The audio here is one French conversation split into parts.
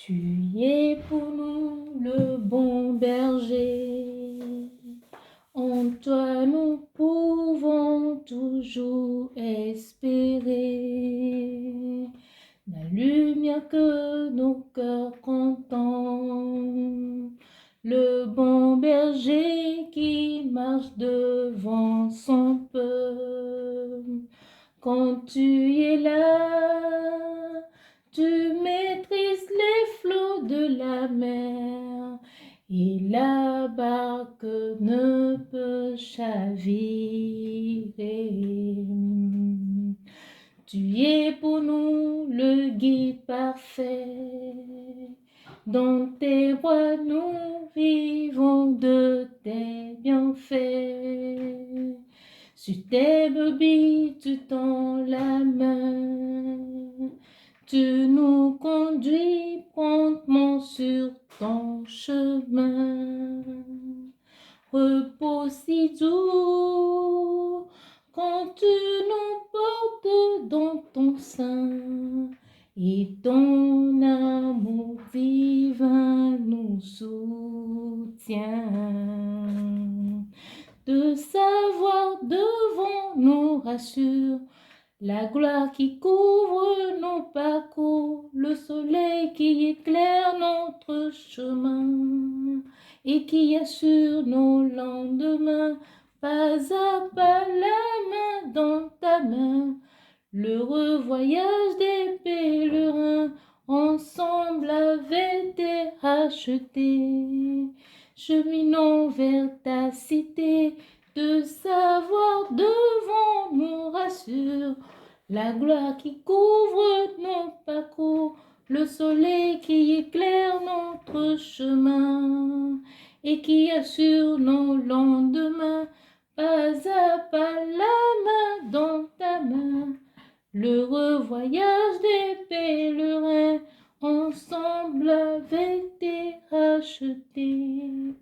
Tu es pour nous le bon berger. En toi nous pouvons toujours espérer la lumière que nos cœurs contemplent. Le bon berger qui marche devant son peuple. Quand tu es là, tu maîtrises les flots de la mer et la barque ne peut chavirer. Tu es pour nous le guide parfait. Dans tes voies nous vivons de tes bienfaits. Sur tes brebis tu tends la main. Tu nous conduis promptement sur ton chemin. Repos si doux quand tu nous portes dans ton sein et ton amour divin nous soutient. De savoir devant nous rassure la gloire qui couvre nos parcours, le soleil qui éclaire notre chemin et qui assure nos lendemains, pas à pas la main dans ta main. L'heureux voyage des pèlerins, ensemble avec tes rachetés, cheminons vers ta cité. De savoir devant nous rassure la gloire qui couvre nos parcours, le soleil qui éclaire notre chemin et qui assure nos lendemains, pas à pas la main dans ta main. L'heureux voyage des pèlerins, ensemble avec tes rachetés,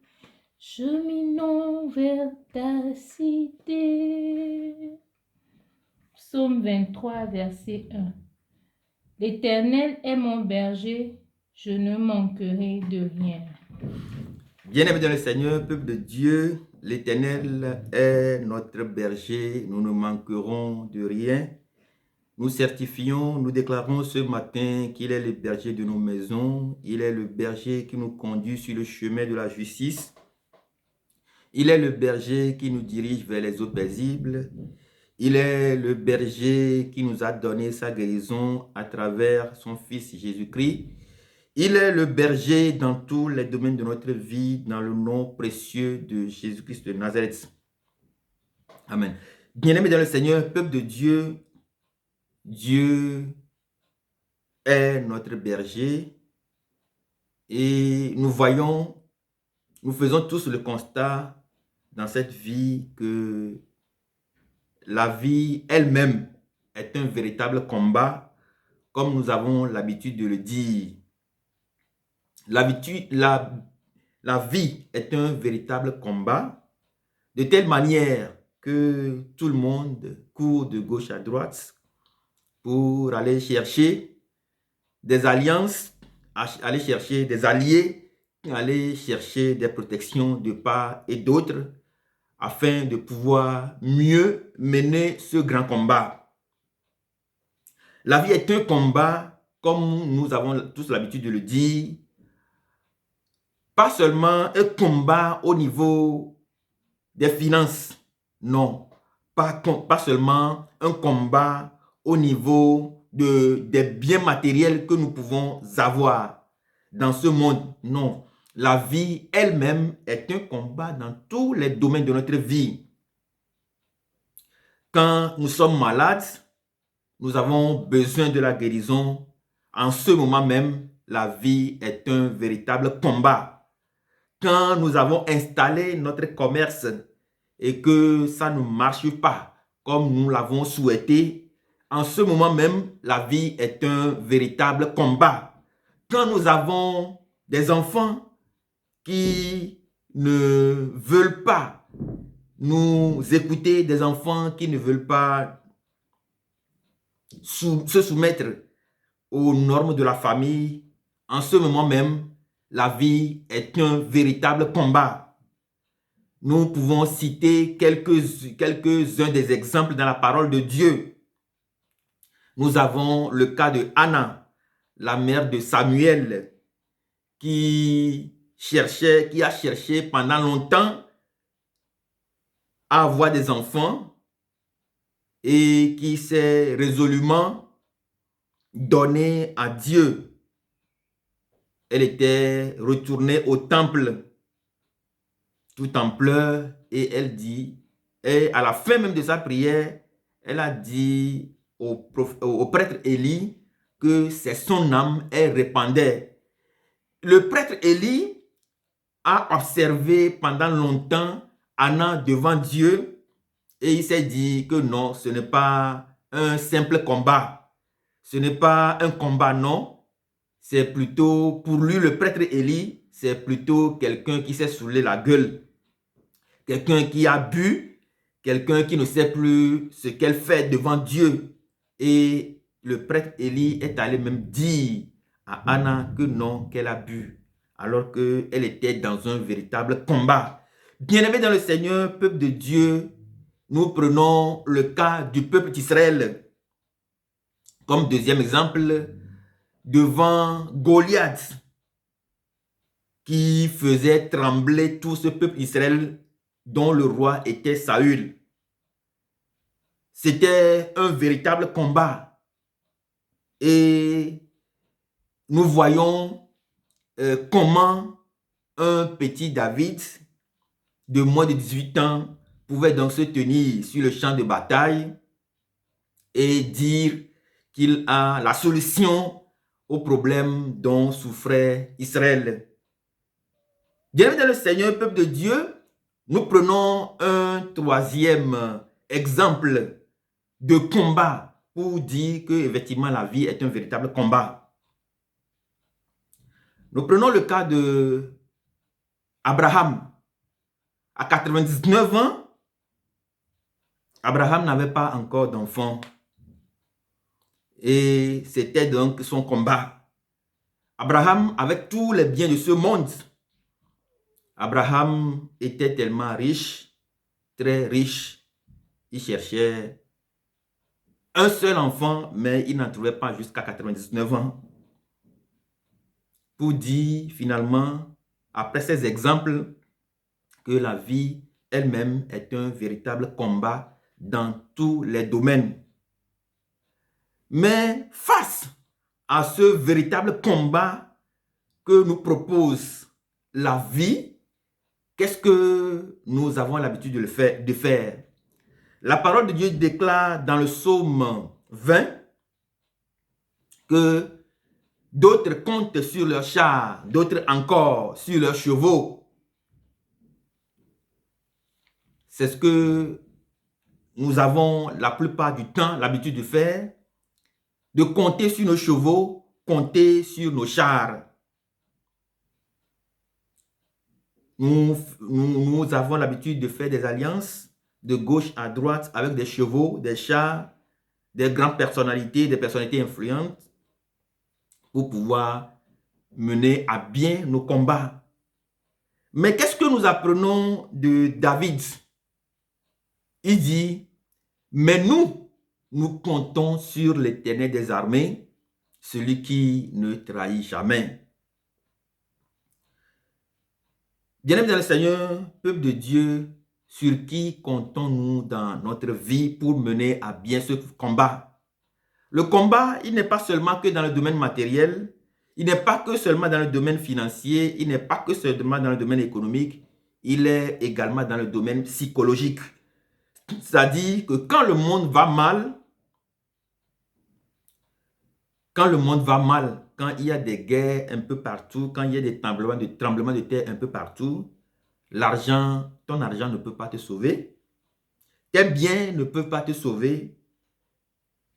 cheminons vers ta cité. Psaume 23, verset 1. L'Éternel est mon berger, je ne manquerai de rien. Bien-aimés dans le Seigneur, peuple de Dieu, l'Éternel est notre berger, nous ne manquerons de rien. Nous certifions, nous déclarons ce matin qu'il est le berger de nos maisons, il est le berger qui nous conduit sur le chemin de la justice, il est le berger qui nous dirige vers les eaux paisibles, il est le berger qui nous a donné sa guérison à travers son Fils Jésus-Christ. Il est le berger dans tous les domaines de notre vie, dans le nom précieux de Jésus-Christ de Nazareth. Amen. Bien-aimés dans le Seigneur, peuple de Dieu, Dieu est notre berger et nous faisons tous le constat dans cette vie que la vie elle-même est un véritable combat, comme nous avons l'habitude de le dire. La vie est un véritable combat, de telle manière que tout le monde court de gauche à droite pour aller chercher des alliances, aller chercher des alliés, aller chercher des protections de part et d'autre, afin de pouvoir mieux mener ce grand combat. La vie est un combat, comme nous avons tous l'habitude de le dire, pas seulement un combat au niveau des finances, non, pas seulement un combat au niveau des biens matériels que nous pouvons avoir dans ce monde, non. La vie elle-même est un combat dans tous les domaines de notre vie. Quand nous sommes malades, nous avons besoin de la guérison. En ce moment même, la vie est un véritable combat. Quand nous avons installé notre commerce et que ça ne marche pas comme nous l'avons souhaité, en ce moment même, la vie est un véritable combat. Quand nous avons des enfants qui ne veulent pas nous écouter, des enfants qui ne veulent pas se soumettre aux normes de la famille, en ce moment même, la vie est un véritable combat. Nous pouvons citer quelques-uns des exemples dans la parole de Dieu. Nous avons le cas de Anna, la mère de Samuel, qui a cherché pendant longtemps à avoir des enfants et qui s'est résolument donnée à Dieu. Elle était retournée au temple tout en pleurs et elle dit, et à la fin même de sa prière, elle a dit au prêtre Élie que c'est son âme, elle répandait. Le prêtre Élie a observé pendant longtemps Anna devant Dieu et il s'est dit que non, ce n'est pas un simple combat. Ce n'est pas un combat, non. C'est plutôt, pour lui, le prêtre Élie, c'est plutôt quelqu'un qui s'est saoulé la gueule. Quelqu'un qui a bu, quelqu'un qui ne sait plus ce qu'elle fait devant Dieu. Et le prêtre Élie est allé même dire à Anna que non, qu'elle a bu, alors qu'elle était dans un véritable combat. Bien-aimés dans le Seigneur, peuple de Dieu, nous prenons le cas du peuple d'Israël comme deuxième exemple devant Goliath qui faisait trembler tout ce peuple d'Israël dont le roi était Saül. C'était un véritable combat. Et nous voyons comment un petit David de moins de 18 ans pouvait donc se tenir sur le champ de bataille et dire qu'il a la solution au problème dont souffrait Israël. Bienvenue dans le Seigneur, peuple de Dieu. Nous prenons un troisième exemple de combat pour dire que effectivement la vie est un véritable combat. Nous prenons le cas de Abraham. À 99 ans, Abraham n'avait pas encore d'enfant. Et c'était donc son combat. Abraham, avec tous les biens de ce monde, Abraham était tellement riche, très riche. Il cherchait un seul enfant, mais il n'en trouvait pas jusqu'à 99 ans. Pour dire finalement, après ces exemples, que la vie elle-même est un véritable combat dans tous les domaines. Mais face à ce véritable combat que nous propose la vie, qu'est-ce que nous avons l'habitude de faire? La parole de Dieu déclare dans le psaume 20 que d'autres comptent sur leurs chars, d'autres encore sur leurs chevaux. C'est ce que nous avons la plupart du temps l'habitude de faire, de compter sur nos chevaux, compter sur nos chars. Nous avons l'habitude de faire des alliances de gauche à droite avec des chevaux, des chars, des grandes personnalités, des personnalités influentes pour pouvoir mener à bien nos combats. Mais qu'est-ce que nous apprenons de David? Il dit, mais nous comptons sur l'Éternel des armées, celui qui ne trahit jamais. Bien-aimés dans le Seigneur, peuple de Dieu, sur qui comptons-nous dans notre vie pour mener à bien ce combat? Le combat, il n'est pas seulement que dans le domaine matériel, il n'est pas que seulement dans le domaine financier, il n'est pas que seulement dans le domaine économique, il est également dans le domaine psychologique. C'est-à-dire que quand le monde va mal, quand il y a des guerres un peu partout, quand il y a des tremblements de terre un peu partout, ton argent ne peut pas te sauver. Tes biens ne peuvent pas te sauver.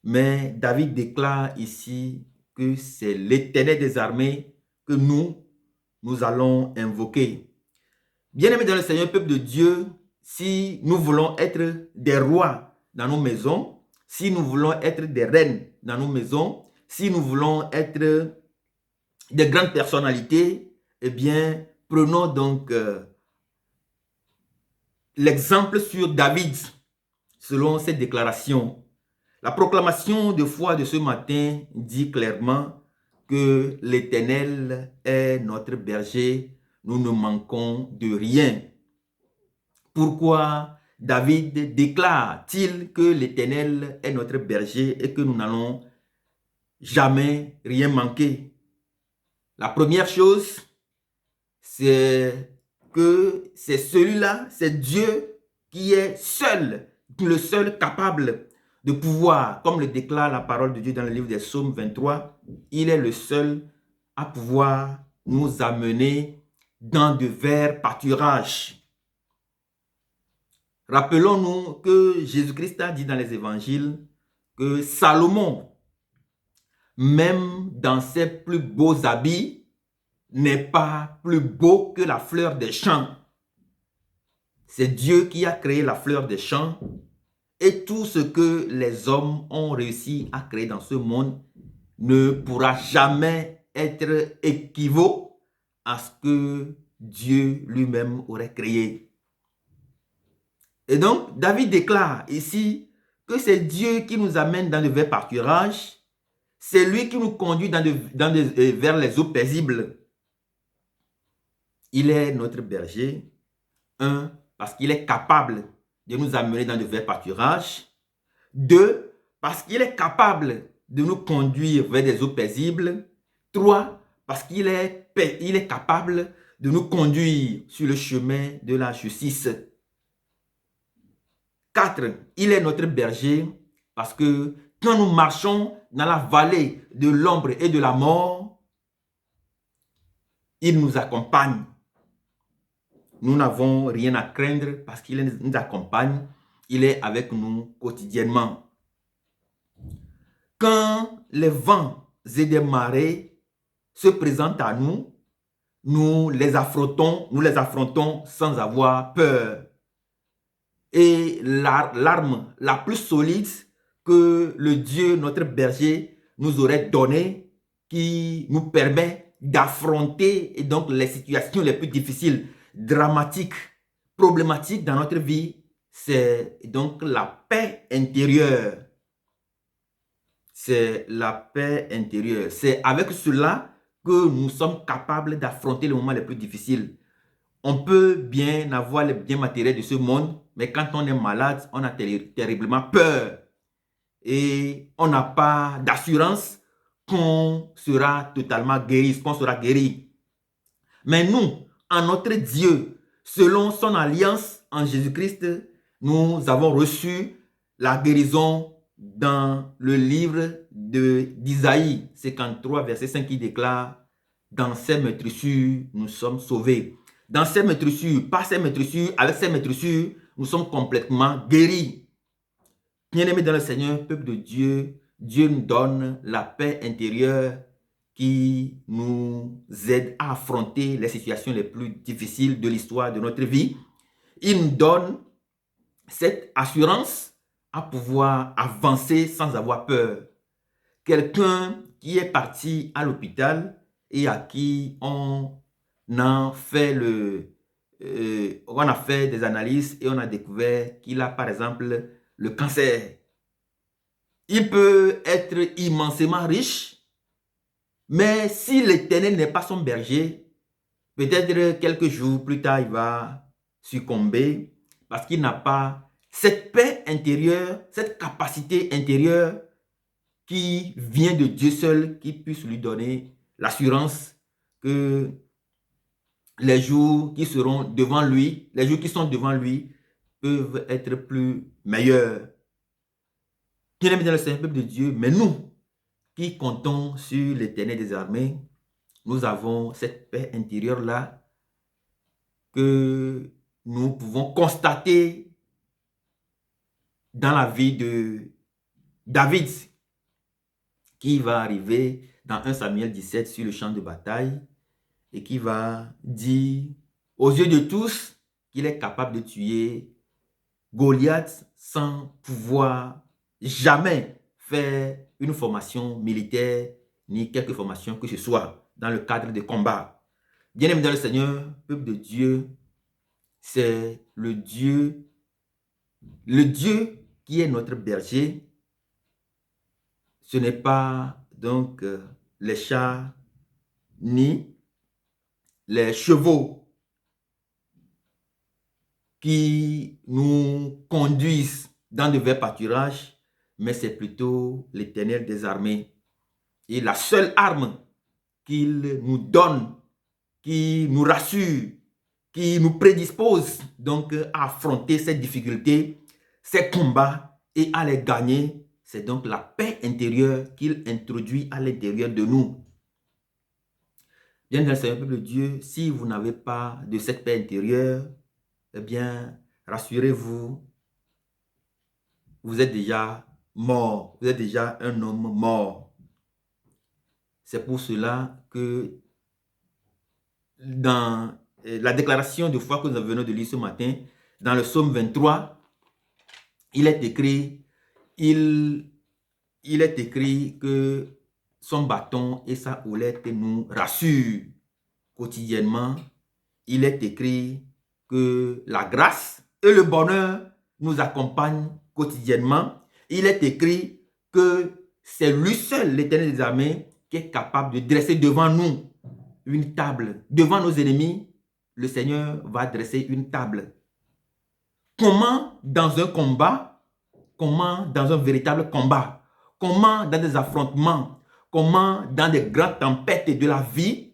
Mais David déclare ici que c'est l'Éternel des armées que nous allons invoquer. Bien-aimés dans le Seigneur, peuple de Dieu, si nous voulons être des rois dans nos maisons, si nous voulons être des reines dans nos maisons, si nous voulons être de grandes personnalités, eh bien, prenons donc l'exemple sur David, selon cette déclaration. La proclamation de foi de ce matin dit clairement que l'Éternel est notre berger, nous ne manquons de rien. Pourquoi David déclare-t-il que l'Éternel est notre berger et que nous n'allons jamais rien manquer? La première chose, c'est que c'est celui-là, c'est Dieu qui est seul, le seul capable de pouvoir, comme le déclare la parole de Dieu dans le livre des Psaumes 23, il est le seul à pouvoir nous amener dans de verts pâturages. Rappelons-nous que Jésus-Christ a dit dans les évangiles que Salomon, même dans ses plus beaux habits, n'est pas plus beau que la fleur des champs. C'est Dieu qui a créé la fleur des champs et tout ce que les hommes ont réussi à créer dans ce monde ne pourra jamais être équivalent à ce que Dieu lui-même aurait créé. Et donc, David déclare ici que c'est Dieu qui nous amène dans de verts pâturages, c'est lui qui nous conduit vers les eaux paisibles. Il est notre berger, parce qu'il est capable de nous amener dans de verts pâturages. 2, parce qu'il est capable de nous conduire vers des eaux paisibles. 3, parce qu'il est capable de nous conduire sur le chemin de la justice. 4, il est notre berger parce que quand nous marchons dans la vallée de l'ombre et de la mort, il nous accompagne. Nous n'avons rien à craindre parce qu'il nous accompagne. Il est avec nous quotidiennement. Quand les vents et des marées se présentent à nous, nous les affrontons sans avoir peur. Et l'arme la plus solide que le Dieu, notre berger, nous aurait donnée, qui nous permet d'affronter donc les situations les plus difficiles, dramatiques, problématiques dans notre vie, c'est donc la paix intérieure. C'est la paix intérieure. C'est avec cela que nous sommes capables d'affronter les moments les plus difficiles. On peut bien avoir les biens matériels de ce monde, mais quand on est malade, on a terriblement peur. Et on n'a pas d'assurance qu'on sera totalement guéri, qu'on sera guéri. Mais nous, en notre Dieu, selon son alliance en Jésus-Christ, nous avons reçu la guérison dans le livre d'Isaïe 53, verset 5, qui déclare « Dans ses meurtrissures, nous sommes sauvés ». Dans ses meurtrissures, pas ses meurtrissures, avec ses meurtrissures, nous sommes complètement guéris. Bien-aimés dans le Seigneur, peuple de Dieu, Dieu nous donne la paix intérieure qui nous aide à affronter les situations les plus difficiles de l'histoire de notre vie. Il nous donne cette assurance à pouvoir avancer sans avoir peur. Quelqu'un qui est parti à l'hôpital et à qui on a fait des analyses et on a découvert qu'il a par exemple le cancer. Il peut être immensément riche, mais si l'Éternel n'est pas son berger, peut-être quelques jours plus tard, il va succomber parce qu'il n'a pas cette paix intérieure, cette capacité intérieure qui vient de Dieu seul, qui puisse lui donner l'assurance que les jours qui seront devant lui, les jours qui sont devant lui peuvent être plus meilleurs. Bien-aimés dans le Seigneur, peuple de Dieu, mais nous qui comptons sur l'Éternel des armées, nous avons cette paix intérieure-là que nous pouvons constater dans la vie de David, qui va arriver dans 1 Samuel 17 sur le champ de bataille et qui va dire aux yeux de tous qu'il est capable de tuer Goliath sans pouvoir jamais faire une formation militaire ni quelque formation que ce soit. dans le cadre des combats. Bien-aimés dans le Seigneur, peuple de Dieu, c'est le Dieu qui est notre berger. Ce n'est pas donc les chats ni les chevaux qui nous conduisent dans de verts pâturages, mais c'est plutôt l'Éternel des armées. Et la seule arme qu'il nous donne, qui nous rassure, qui nous prédispose donc à affronter ces difficultés, ces combats et à les gagner, c'est donc la paix intérieure qu'il introduit à l'intérieur de nous. Bien dans le Seigneur, peuple de Dieu, si vous n'avez pas de cette paix intérieure, eh bien, rassurez-vous, vous êtes déjà mort, vous êtes déjà un homme mort. C'est pour cela que dans la déclaration de foi que nous venons de lire ce matin, dans le psaume 23, il est écrit que son bâton et sa houlette nous rassurent quotidiennement. Il est écrit que la grâce et le bonheur nous accompagnent quotidiennement. Il est écrit que c'est lui seul, l'Éternel des armées, qui est capable de dresser devant nous une table. Devant nos ennemis, le Seigneur va dresser une table. Comment dans un combat, comment dans un véritable combat, comment dans des affrontements, comment dans des grandes tempêtes de la vie,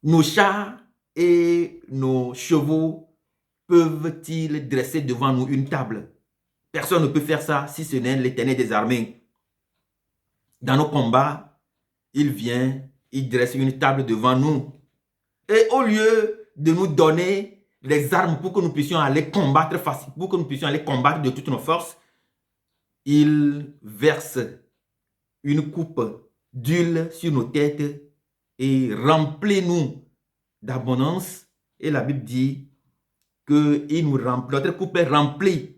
nos chars et nos chevaux peuvent-ils dresser devant nous une table? Personne ne peut faire ça si ce n'est l'Éternel des armées. Dans nos combats, il vient, il dresse une table devant nous. Et au lieu de nous donner les armes pour que nous puissions aller combattre facile, pour que nous puissions aller combattre de toutes nos forces, il verse une coupe d'huile sur nos têtes et remplit-nous d'abondance. Et la Bible dit que notre coupe est remplie.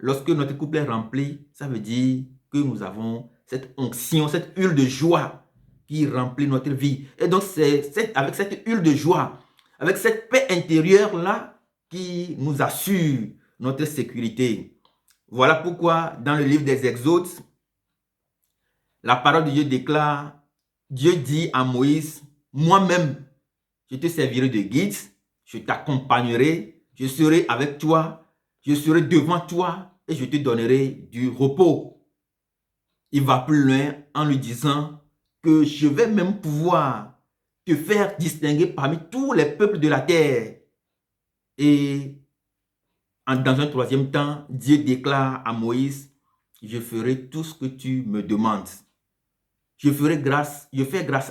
Lorsque notre coupe est remplie, ça veut dire que nous avons cette onction, cette huile de joie qui remplit notre vie. Et donc, c'est avec cette huile de joie, avec cette paix intérieure-là qui nous assure notre sécurité. Voilà pourquoi, dans le livre des Exodes, la parole de Dieu déclare, Dieu dit à Moïse, moi-même, je te servirai de guide, je t'accompagnerai, je serai avec toi, je serai devant toi et je te donnerai du repos. Il va plus loin en lui disant que je vais même pouvoir te faire distinguer parmi tous les peuples de la terre. Et dans un troisième temps, Dieu déclare à Moïse, je ferai tout ce que tu me demandes. Je fais grâce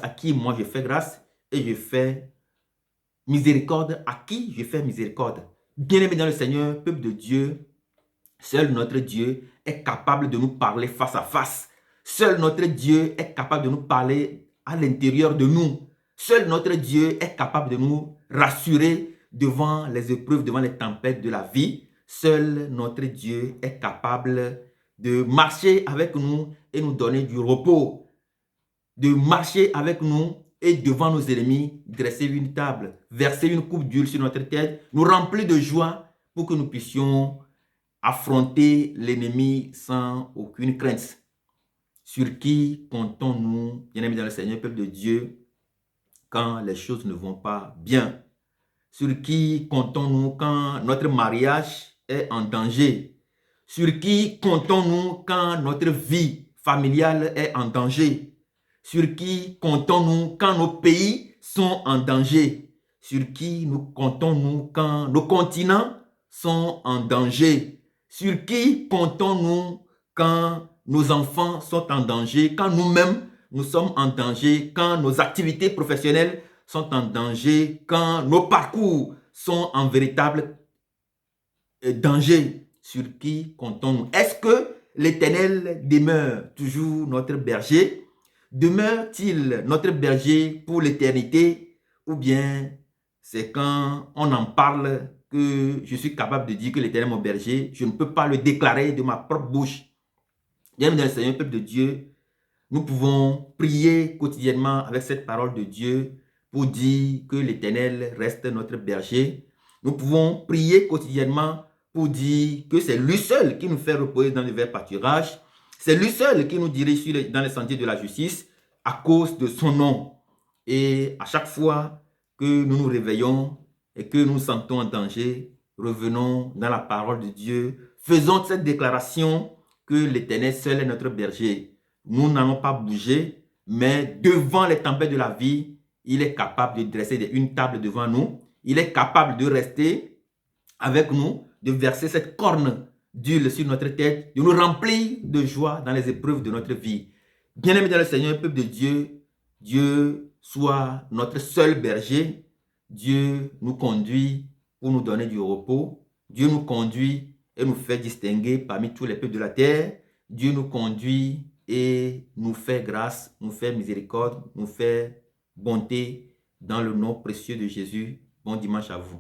à qui moi je fais grâce et je fais miséricorde à qui je fais miséricorde. Bien-aimés dans le Seigneur, peuple de Dieu, seul notre Dieu est capable de nous parler face à face. Seul notre Dieu est capable de nous parler à l'intérieur de nous. Seul notre Dieu est capable de nous rassurer devant les épreuves, devant les tempêtes de la vie. Seul notre Dieu est capable de marcher avec nous et nous donner du repos. De marcher avec nous et devant nos ennemis, dresser une table, verser une coupe d'huile sur notre tête, nous remplir de joie pour que nous puissions affronter l'ennemi sans aucune crainte. Sur qui comptons-nous, bien-aimés dans le Seigneur, peuple de Dieu, quand les choses ne vont pas bien? Sur qui comptons-nous quand notre mariage est en danger? Sur qui comptons-nous quand notre vie familiale est en danger? Sur qui comptons-nous quand nos pays sont en danger? Sur qui nous comptons-nous quand nos continents sont en danger? Sur qui comptons-nous quand nos enfants sont en danger, quand nous-mêmes nous sommes en danger, quand nos activités professionnelles sont en danger, quand nos parcours sont en véritable danger? Sur qui comptons-nous? Est-ce que l'Éternel demeure toujours notre berger? Demeure-t-il notre berger pour l'éternité? Ou bien c'est quand on en parle que je suis capable de dire que l'Éternel est mon berger, je ne peux pas le déclarer de ma propre bouche. Bien, dans le Seigneur, peuple de Dieu, Nous pouvons prier quotidiennement avec cette parole de Dieu pour dire que l'Éternel reste notre berger. Nous pouvons prier quotidiennement pour dire que c'est lui seul qui nous fait reposer dans le vert pâturage. C'est lui seul qui nous dirige dans les sentiers de la justice à cause de son nom. Et à chaque fois que nous nous réveillons et que nous nous sentons en danger, revenons dans la parole de Dieu. Faisons cette déclaration que l'Éternel seul est notre berger. Nous n'allons pas bouger, mais devant les tempêtes de la vie, il est capable de dresser une table devant nous. Il est capable de rester avec nous, de verser cette corne d'huile sur notre tête, de nous remplir de joie dans les épreuves de notre vie. Bien-aimés dans le Seigneur, peuple de Dieu, Dieu soit notre seul berger. Dieu nous conduit pour nous donner du repos. Dieu nous conduit et nous fait distinguer parmi tous les peuples de la terre. Dieu nous conduit et nous fait grâce, nous fait miséricorde, nous fait bonté dans le nom précieux de Jésus. Bon dimanche à vous.